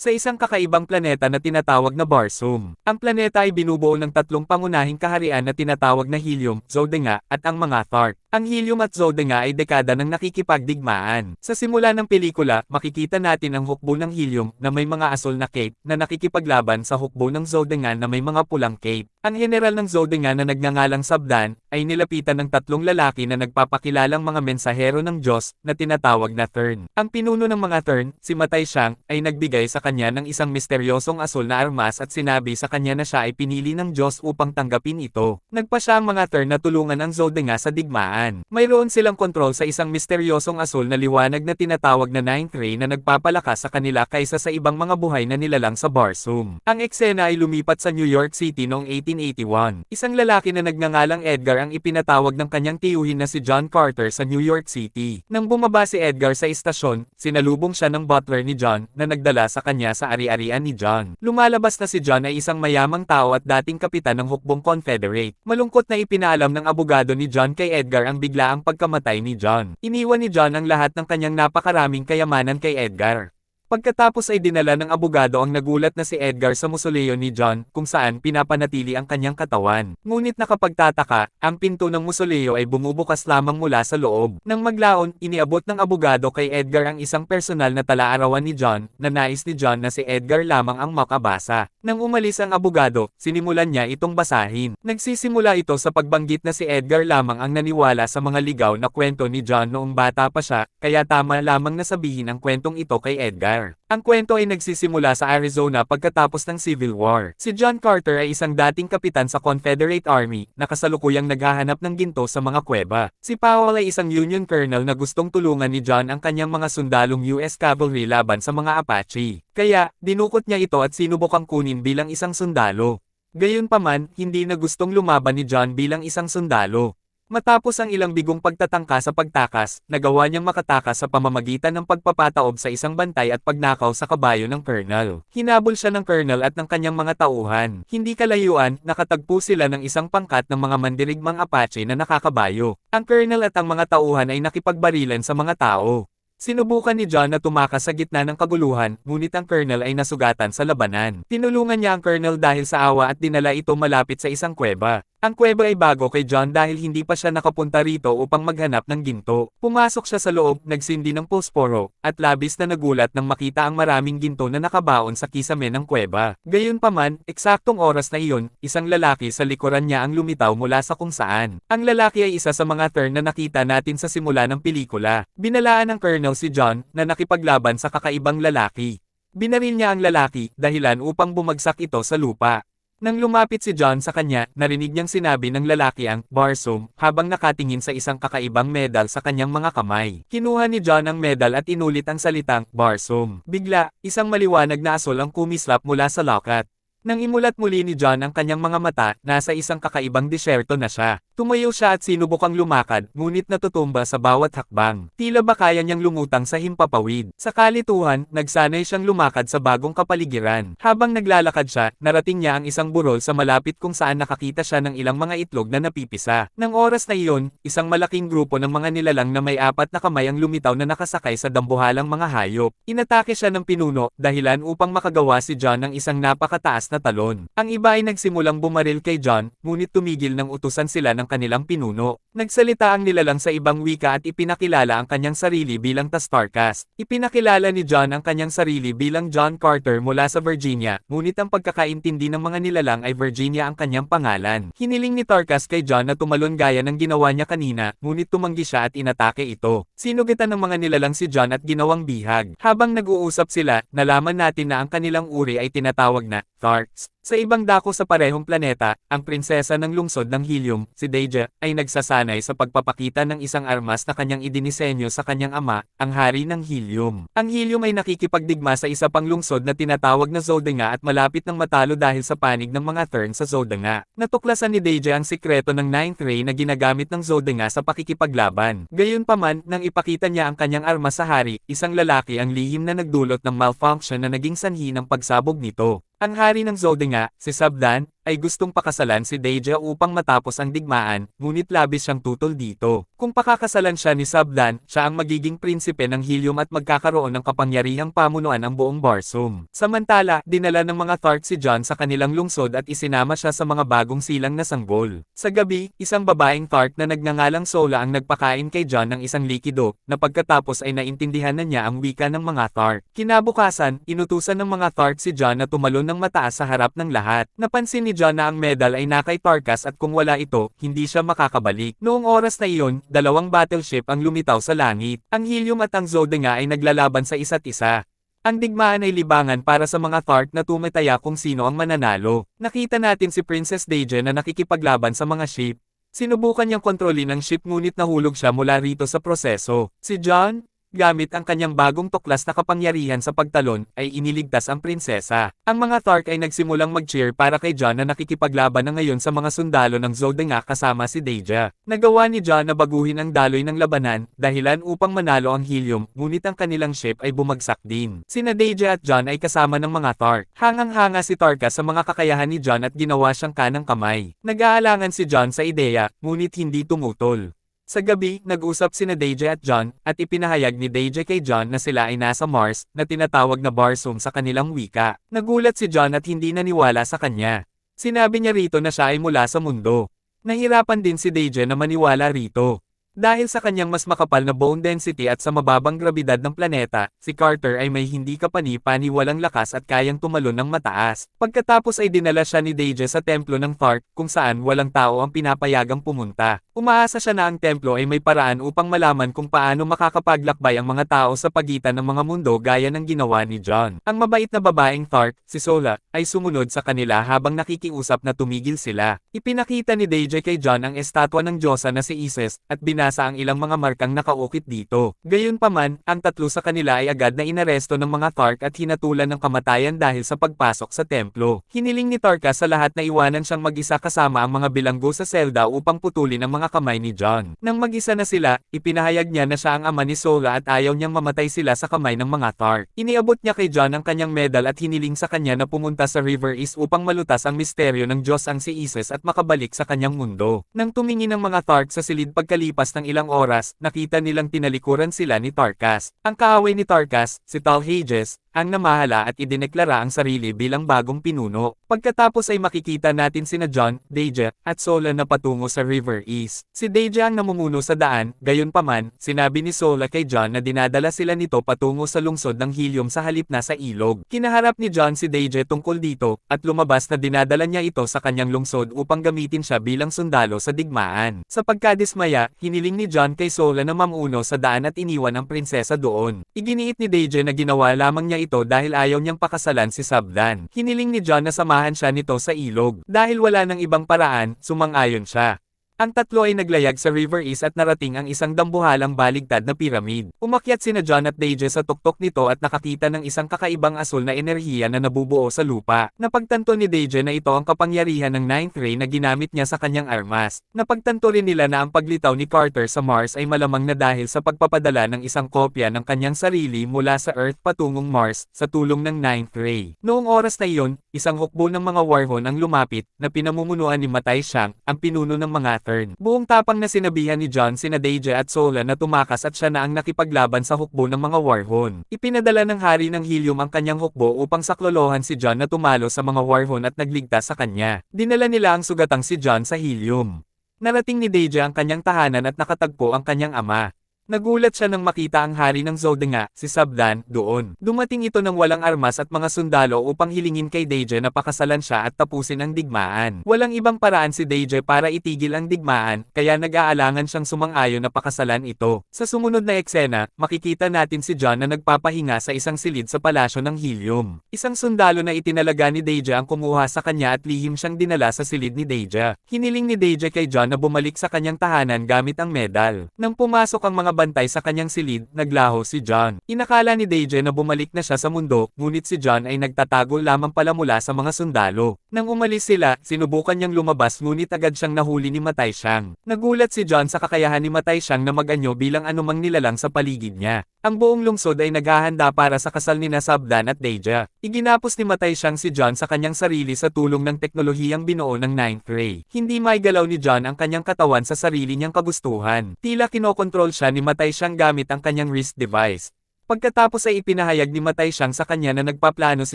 sa isang kakaibang planeta na tinatawag na Barsoom. Ang planeta ay binubuo ng tatlong pangunahing kaharian na tinatawag na Helium, Zodiac, at ang mga Thark. Ang Helium at Zodiac ay dekada ng nakikipagdigmaan. Sa simula ng pelikula, makikita natin ang hukbo ng Helium na may mga asul na cape na nakikipaglaban sa hukbo ng Zodiac na may mga pulang cape. Ang general ng Zodiac na nagngangalang Sabdan ay nilapitan ng tatlong lalaki na nagpapakilalang mga mensahero ng Diyos na tinatawag na Thurn. Ang pinuno ng mga Thurn, si Matay Siyang, ay nagbigay sa kanya ng isang misteryosong asul na armas at sinabi sa kanya na siya ay pinili ng Diyos upang tanggapin ito. Nagpa siya ang mga Thurn na tulungan ang Zodiac sa digmaan. Mayroon silang kontrol sa isang misteryosong asul na liwanag na tinatawag na Ninth Ray na nagpapalakas sa kanila kaysa sa ibang mga buhay na nilalang sa Barsoom. Ang eksena ay lumipat sa New York City noong 1881. Isang lalaki na nagngangalang Edgar ang ipinatawag ng kanyang tiyuhin na si John Carter sa New York City. Nang bumaba si Edgar sa istasyon, sinalubong siya ng butler ni John na nagdala sa kanya sa ari-arian ni John. Lumalabas na si John ay isang mayamang tao at dating kapitan ng hukbong Confederate. Malungkot na ipinaalam ng abogado ni John kay Edgar ang biglaang pagkamatay ni John. Iniwan ni John ang lahat ng kanyang napakaraming kayamanan kay Edgar. Pagkatapos ay dinala ng abogado ang nagulat na si Edgar sa mausoleo ni John, kung saan pinapanatili ang kanyang katawan. Ngunit nakapagtataka, ang pinto ng mausoleo ay bumubukas lamang mula sa loob. Nang maglaon, iniabot ng abogado kay Edgar ang isang personal na tala-arawan ni John, na nais ni John na si Edgar lamang ang makabasa. Nang umalis ang abogado, sinimulan niya itong basahin. Nagsisimula ito sa pagbanggit na si Edgar lamang ang naniwala sa mga ligaw na kwento ni John noong bata pa siya, kaya tama lamang na sabihin ang kwentong ito kay Edgar. Ang kwento ay nagsisimula sa Arizona pagkatapos ng Civil War. Si John Carter ay isang dating kapitan sa Confederate Army, na kasalukuyang naghahanap ng ginto sa mga kuweba. Si Powell ay isang Union colonel na gustong tulungan ni John ang kanyang mga sundalong US Cavalry laban sa mga Apache. Kaya, dinukot niya ito at sinubukang kunin bilang isang sundalo. Gayunpaman, hindi na gustong lumaban ni John bilang isang sundalo. Matapos ang ilang bigong pagtatangka sa pagtakas, nagawa niyang makatakas sa pamamagitan ng pagpapataob sa isang bantay at pagnakaw sa kabayo ng colonel. Hinabol siya ng colonel at ng kanyang mga tauhan. Hindi kalayuan, nakatagpo sila ng isang pangkat ng mga mandirigmang Apache na nakakabayo. Ang colonel at ang mga tauhan ay nakipagbarilan sa mga tao. Sinubukan ni John na tumakas sa gitna ng kaguluhan, ngunit ang colonel ay nasugatan sa labanan. Tinulungan niya ang colonel dahil sa awa at dinala ito malapit sa isang kuweba. Ang kuweba ay bago kay John dahil hindi pa siya nakapunta rito upang maghanap ng ginto. Pumasok siya sa loob, nagsindi ng posporo, at labis na nagulat nang makita ang maraming ginto na nakabaon sa kisame ng kuweba. Gayunpaman, eksaktong oras na iyon, isang lalaki sa likuran niya ang lumitaw mula sa kung saan. Ang lalaki ay isa sa mga Thurn na nakita natin sa simula ng pelikula. Binalaan ng colonel si John, na nakipaglaban sa kakaibang lalaki. Binaril niya ang lalaki, dahilan upang bumagsak ito sa lupa. Nang lumapit si John sa kanya, narinig niyang sinabi ng lalaki ang Barsoom habang nakatingin sa isang kakaibang medal sa kanyang mga kamay. Kinuha ni John ang medal at inulit ang salitang Barsoom. Bigla, isang maliwanag na asul ang kumislap mula sa locket. Nang imulat muli ni John ang kanyang mga mata, nasa isang kakaibang disyerto na siya. Tumayo siya at sinubukang lumakad, ngunit natutumba sa bawat hakbang. Tila ba kaya niyang lumutang sa himpapawid. Sa kalituhan, nagsanay siyang lumakad sa bagong kapaligiran. Habang naglalakad siya, narating niya ang isang burol sa malapit kung saan nakakita siya ng ilang mga itlog na napipisa. Nang oras na iyon, isang malaking grupo ng mga nilalang na may 4 na kamay ang lumitaw na nakasakay sa dambuhalang mga hayop. Inatake siya ng pinuno, dahilan upang makagawa si John ng isang napakataas na talon. Ang iba ay nagsimulang bumaril kay John, ngunit tumigil nang utusan sila ng kanilang pinuno. Nagsalita ang nilalang sa ibang wika at ipinakilala ang kanyang sarili bilang Tastarcast. Ipinakilala ni John ang kanyang sarili bilang John Carter mula sa Virginia, ngunit ang pagkakaintindi ng mga nilalang ay Virginia ang kanyang pangalan. Hiniling ni Tarkas kay John na tumalon gaya ng ginawa niya kanina, ngunit tumanggi siya at inatake ito. Sinugitan ng mga nilalang si John at ginawang bihag. Habang nag-uusap sila, nalaman natin na ang kanilang uri ay tinatawag na Tharks. Sa ibang dako sa parehong planeta, ang prinsesa ng lungsod ng Helium, si Deja, ay nagsasanay sa pagpapakita ng isang armas na kanyang idinisenyo sa kanyang ama, ang hari ng Helium. Ang Helium ay nakikipagdigma sa isa pang lungsod na tinatawag na Zodiac at malapit ng matalo dahil sa panig ng mga Thurn sa Zodiac. Natuklasan ni Deja ang sikreto ng Ninth Ray na ginagamit ng Zodiac sa pakikipaglaban. Gayunpaman, nang ipakita niya ang kanyang armas sa hari, isang lalaki ang lihim na nagdulot ng malfunction na naging sanhi ng pagsabog nito. Ang hari ng Zodiac, si Sabdan, ay gustong pakasalan si Deja upang matapos ang digmaan, ngunit labis siyang tutol dito. Kung pakakasalan siya ni Sabdan, siya ang magiging prinsipe ng Helium at magkakaroon ng kapangyarihang pamunuan ang buong Barsoom. Samantala, dinala ng mga Thark si Jon sa kanilang lungsod at isinama siya sa mga bagong silang na sanggol. Sa gabi, isang babaeng Thark na nagngangalang Sola ang nagpakain kay Jon ng isang likido, na pagkatapos ay naintindihan na niya ang wika ng mga Thark. Kinabukasan, inutusan ng mga Thark si Jon na tumalon ng mataas sa harap ng lahat. Napansin ni Jon na ang medal ay na kay Tarkas at kung wala ito, hindi siya makakabalik. Noong oras na iyon, dalawang battleship ang lumitaw sa langit. Ang Helium at ang Zode nga ay naglalaban sa isa't isa. Ang digmaan ay libangan para sa mga Thark na tumataya kung sino ang mananalo. Nakita natin si Princess Deja na nakikipaglaban sa mga ship. Sinubukan niyang kontrolin ang ship ngunit nahulog siya mula rito sa proseso. Si Jon, gamit ang kanyang bagong tuklas na kapangyarihan sa pagtalon, ay iniligtas ang prinsesa. Ang mga Thark ay nagsimulang mag-cheer para kay Jon na nakikipaglaban na ngayon sa mga sundalo ng Zode nga kasama si Deja. Nagawa ni Jon na baguhin ang daloy ng labanan, dahilan upang manalo ang Helium, ngunit ang kanilang ship ay bumagsak din. Sina Deja at Jon ay kasama ng mga Thark. Hangang-hanga si Tarkas sa mga kakayahan ni Jon at ginawa siyang kanang kamay. Nag-aalangan si Jon sa ideya, ngunit hindi tumutol. Sa gabi, nag-usap sina Deja at Jon, at ipinahayag ni Deja kay Jon na sila ay nasa Mars, na tinatawag na Barsoom sa kanilang wika. Nagulat si Jon at hindi naniwala sa kanya. Sinabi niya rito na siya ay mula sa mundo. Nahirapan din si Deja na maniwala rito. Dahil sa kanyang mas makapal na bone density at sa mababang grabidad ng planeta, si Carter ay may hindi kapani-paniwalang lakas at kayang tumalon ng mataas. Pagkatapos ay dinala siya ni Deja sa templo ng Thark, kung saan walang tao ang pinapayagang pumunta. Umaasa siya na ang templo ay may paraan upang malaman kung paano makakapaglakbay ang mga tao sa pagitan ng mga mundo gaya ng ginawa ni Jon. Ang mabait na babaeng Thark, si Sola, ay sumunod sa kanila habang nakikiusap na tumigil sila. Ipinakita ni Deja kay Jon ang estatwa ng Diyosa na si Isis, at binasa ang ilang mga markang nakaukit dito. Gayunpaman, ang tatlo sa kanila ay agad na inaresto ng mga Thark at hinatulan ng kamatayan dahil sa pagpasok sa templo. Hiniling ni Tarkas sa lahat na iwanan siyang mag-isa kasama ang mga bilanggo sa selda upang putulin ang mga kamay ni Jon. Nang mag-isa na sila, ipinahayag niya na siya ang ama ni Sola at ayaw niyang mamatay sila sa kamay ng mga Thark. Iniabot niya kay Jon ang kanyang medal at hiniling sa kanya na pumunta sa River East upang malutas ang misteryo ng Diyos ang si Isis at makabalik sa kanyang mundo. Nang tumingin ang mga Thark sa silid pagkalipas ng ilang oras, nakita nilang tinalikuran sila ni Tarkas. Ang kaaway ni Tarkas, si Tal Hages, ang namahala at idineklara ang sarili bilang bagong pinuno. Pagkatapos ay makikita natin sina Jon, Deja, at Sola na patungo sa River East. Si Deja ang namumuno sa daan, gayunpaman, sinabi ni Sola kay Jon na dinadala sila nito patungo sa lungsod ng Helium sa halip na sa ilog. Kinaharap ni Jon si Deja tungkol dito, at lumabas na dinadala niya ito sa kanyang lungsod upang gamitin siya bilang sundalo sa digmaan. Sa pagkadismaya, hiniling ni Jon kay Sola na mamuno sa daan at iniwan ang prinsesa doon. Iginiit ni Deja na ginawa lamang niya ito dahil ayaw niyang pakasalan si Sabdan. Hiniling ni Jon na samahan siya nito sa ilog. Dahil wala nang ibang paraan, sumang-ayon siya. Ang tatlo ay naglayag sa River East at narating ang isang dambuhalang baligtad na piramid. Umakyat sina Jon at Deja sa tuktok nito at nakakita ng isang kakaibang asul na enerhiya na nabubuo sa lupa. Napagtanto ni Deja na ito ang kapangyarihan ng Ninth Ray na ginamit niya sa kanyang armas. Napagtanto rin nila na ang paglitaw ni Carter sa Mars ay malamang na dahil sa pagpapadala ng isang kopya ng kanyang sarili mula sa Earth patungong Mars sa tulong ng Ninth Ray. Noong oras na iyon, isang hukbo ng mga Warhon ang lumapit na pinamumunuan ni Matay Shank, ang pinuno ng mga Buong tapang na sinabihan ni Jon sina Deja at Sola na tumakas at siya na ang nakipaglaban sa hukbo ng mga Warhon. Ipinadala ng hari ng Helium ang kanyang hukbo upang saklolohan si Jon na tumalo sa mga Warhon at nagligtas sa kanya. Dinala nila ang sugatang si Jon sa Helium. Narating ni Deja ang kanyang tahanan at nakatagpo ang kanyang ama. Nagulat siya nang makita ang hari ng Zode nga, si Sabdan, doon. Dumating ito ng walang armas at mga sundalo upang hilingin kay Deja na pakasalan siya at tapusin ang digmaan. Walang ibang paraan si Deja para itigil ang digmaan, kaya nag-aalangan siyang sumang-ayon na pakasalan ito. Sa sumunod na eksena, makikita natin si Jon na nagpapahinga sa isang silid sa palasyo ng Helium. Isang sundalo na itinalaga ni Deja ang kumuha sa kanya at lihim siyang dinala sa silid ni Deja. Hiniling ni Deja kay Jon na bumalik sa kanyang tahanan gamit ang medal. Nang pumasok ang mga nagbabantay sa kanyang silid, naglaho si John. Inakala ni Deja na bumalik na siya sa mundo, ngunit si John ay nagtatago lamang pala mula sa mga sundalo. Nang umalis sila, sinubukan niyang lumabas ngunit agad siyang nahuli ni Matay Siyang. Nagulat si John sa kakayahan ni Matay Siyang na mag-anyo bilang anumang nilalang sa paligid niya. Ang buong lungsod ay naghahanda para sa kasal ni Sabdan at Deja. Iginapos ni Matay Siyang si John sa kanyang sarili sa tulong ng teknolohiyang binuo ng Ninth Ray. Hindi maigalaw ni John ang kanyang katawan sa sarili niyang kagustuhan. Tila kinokontrol siya ni Matay Siyang gamit ang kanyang wrist device. Pagkatapos ay ipinahayag ni Matay Siyang sa kanya na nagpaplano si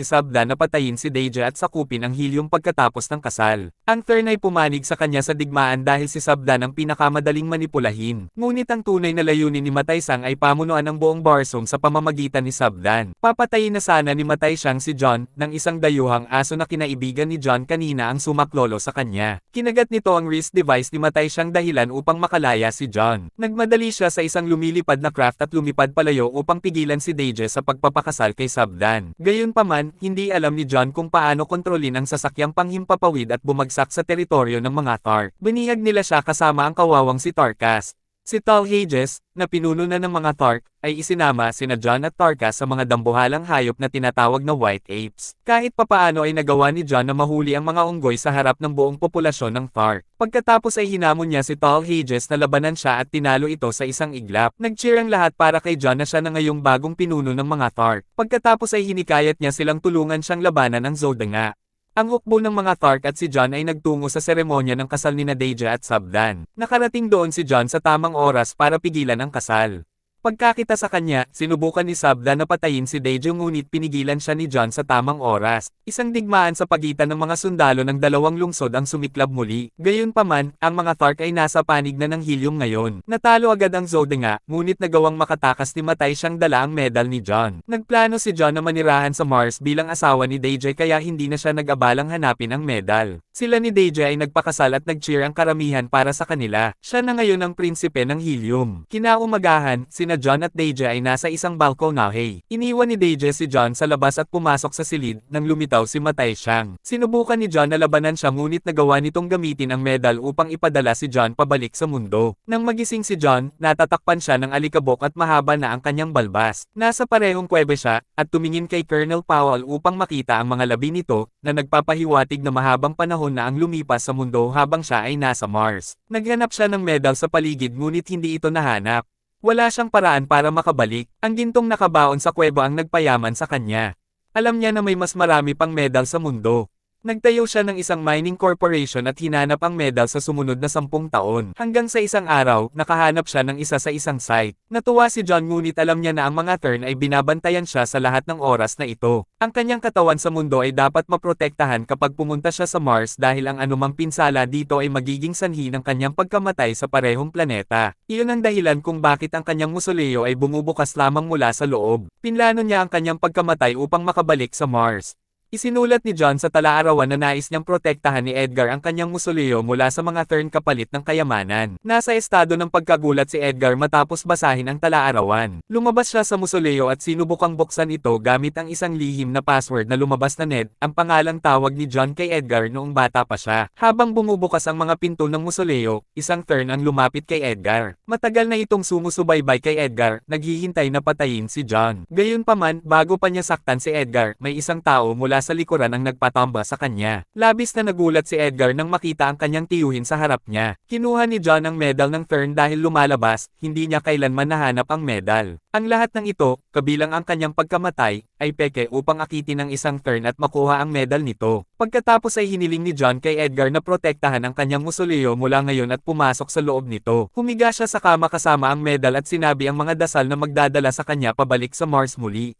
Sabdan na patayin si Deja at sakupin ang helium pagkatapos ng kasal. Ang Thern ay pumanig sa kanya sa digmaan dahil si Sabdan ang pinakamadaling manipulahin. Ngunit ang tunay na layunin ni Matay Siyang ay pamunuan ang buong Barsoom sa pamamagitan ni Sabdan. Papatayin na sana ni Matay Siyang si John, ng isang dayuhang aso na kinaibigan ni John kanina ang sumaklolo sa kanya. Kinagat nito ang wrist device ni Matay Siyang dahilan upang makalaya si John. Nagmadali siya sa isang lumilipad na craft at lumipad palayo upang pigilan si Deja sa pagpapakasal kay Sabdan. Gayunpaman, hindi alam ni John kung paano kontrolin ang sasakyang panghimpapawid at bumagsak sa teritoryo ng mga Thark. Binihag nila siya kasama ang kawawang si Tarkas. Si Tal Hages, na pinuno na ng mga Thark, ay isinama sina John at Tarkas sa mga dambuhalang hayop na tinatawag na White Apes. Kahit papaano ay nagawa ni John na mahuli ang mga unggoy sa harap ng buong populasyon ng Thark. Pagkatapos ay hinamon niya si Tal Hages na labanan siya at tinalo ito sa isang iglap. Nag-cheer ang lahat para kay John na siya na ngayong bagong pinuno ng mga Thark. Pagkatapos ay hinikayat niya silang tulungan siyang labanan ng Zodanga. Ang hukbo ng mga Thark at si John ay nagtungo sa seremonya ng kasal nina Deja at Sabdan. Nakarating doon si John sa tamang oras para pigilan ang kasal. Pagkakita sa kanya, sinubukan ni Sabdan na patayin si Deja ngunit pinigilan siya ni John sa tamang oras. Isang digmaan sa pagitan ng mga sundalo ng dalawang lungsod ang sumiklab muli. Gayunpaman, ang mga Thark ay nasa panig na ng helium ngayon. Natalo agad ang Zodanga, ngunit nagawang makatakas ni Matay Siyang dala ang medal ni John. Nagplano si John na manirahan sa Mars bilang asawa ni Deja kaya hindi na siya nag-abalang hanapin ang medal. Sila ni Deja ay nagpakasal at nag-cheer ang karamihan para sa kanila. Siya na ngayon ang prinsipe ng helium. Kinaumagahan, sina John at Deja ay nasa isang balkonahe. Iniwan ni Deja si John sa labas at pumasok sa silid nang lumitaw si Matay Siyang. Sinubukan ni John na labanan siya ngunit nagawa nitong gamitin ang medal upang ipadala si John pabalik sa mundo. Nang magising si John, natatakpan siya ng alikabok at mahaba na ang kanyang balbas. Nasa parehong kuwebe siya, at tumingin kay Colonel Powell upang makita ang mga labi nito, na nagpapahiwatig na mahabang panahon na ang lumipas sa mundo habang siya ay nasa Mars. Naghanap siya ng medal sa paligid ngunit hindi ito nahanap. Wala siyang paraan para makabalik. Ang gintong nakabaon sa kuweba ang nagpayaman sa kanya. Alam niya na may mas marami pang medal sa mundo. Nagtayo siya ng isang mining corporation at hinanap ang medal sa sumunod na 10 taon. Hanggang sa isang araw, nakahanap siya ng isa sa isang site. Natuwa si John ngunit alam niya na ang mga Thern ay binabantayan siya sa lahat ng oras na ito. Ang kanyang katawan sa mundo ay dapat maprotektahan kapag pumunta siya sa Mars dahil ang anumang pinsala dito ay magiging sanhi ng kanyang pagkamatay sa parehong planeta. Iyon ang dahilan kung bakit ang kanyang musoleo ay bumubukas lamang mula sa loob. Pinlano niya ang kanyang pagkamatay upang makabalik sa Mars. Isinulat ni John sa tala-arawan na nais niyang protektahan ni Edgar ang kanyang musoleo mula sa mga Thern kapalit ng kayamanan. Nasa estado ng pagkagulat si Edgar matapos basahin ang tala-arawan. Lumabas siya sa musoleo at sinubukang buksan ito gamit ang isang lihim na password na lumabas na Ned, ang pangalang tawag ni John kay Edgar noong bata pa siya. Habang bumubukas ang mga pinto ng musoleo, isang Thern ang lumapit kay Edgar. Matagal na itong sumusubaybay kay Edgar, naghihintay na patayin si John. Gayunpaman, bago pa niya saktan si Edgar, may isang tao mula sa likuran ang nagpatamba sa kanya. Labis na nagulat si Edgar nang makita ang kanyang tiyuhin sa harap niya. Kinuha ni John ang medal ng Thern dahil lumalabas, hindi niya kailanman nahanap ang medal. Ang lahat ng ito, kabilang ang kanyang pagkamatay, ay peke upang akitin ng isang Thern at makuha ang medal nito. Pagkatapos ay hiniling ni John kay Edgar na protektahan ang kanyang musoleo mula ngayon at pumasok sa loob nito. Humiga siya sa kama kasama ang medal at sinabi ang mga dasal na magdadala sa kanya pabalik sa Mars muli.